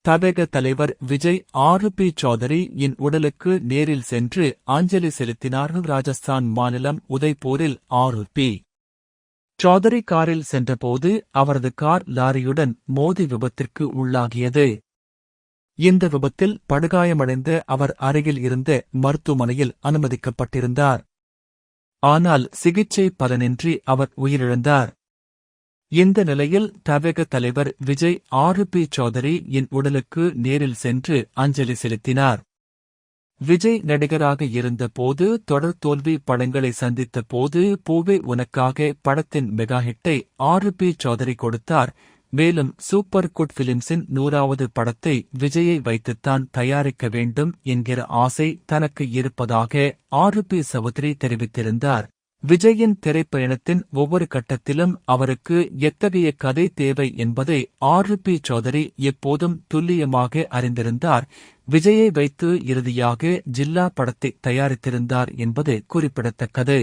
தவேக தலைவர் விஜய் ஆர்.பி. சௌதரி இன் உடலுக்கு நேரில் சென்று அஞ்சலி செலுத்தினார். ராஜஸ்தான் மாநிலம் உதய்பூரில் ஆர்.பி. சௌதரி காரில் சென்றபோது அவரது கார் லாரியுடன் மோதி விபத்திற்கு உள்ளாகியது. இந்த விபத்தில் படுகாயமடைந்த அவர் அருகில் இருந்த மருத்துவமனையில் அனுமதிக்கப்பட்டிருந்தார். ஆனால் சிகிச்சை பலனின்றி அவர் உயிரிழந்தார். இந்த நிலையில் தவேக தலைவர் விஜய் ஆர்.பி. சௌதரி இன் உடலுக்கு நேரில் சென்று அஞ்சலி செலுத்தினார். விஜய் நடிகராக இருந்த போது தொடர் தோல்வி படங்களை சந்தித்த போது பூவே உனக்காக படத்தின் மெகா ஹிட்டை ஆர்.பி. சௌதரி கொடுத்தார். மேலும் சூப்பர் குட் பிலிம்ஸின் 100வது படத்தை விஜயை வைத்துத்தான் தயாரிக்க வேண்டும் என்கிற ஆசை தனக்கு இருப்பதாக ஆர்.பி. சௌதரி தெரிவித்திருந்தார். விஜயின் திரைப்பயணத்தின் ஒவ்வொரு கட்டத்திலும் அவருக்கு எத்தகைய கதை தேவை என்பதை ஆர்.பி. சௌதரி எப்போதும் துல்லியமாக அறிந்திருந்தார். விஜயை வைத்து இறுதியாக ஜில்லா படத்தை தயாரித்திருந்தார் என்பது குறிப்பிடத்தக்கது.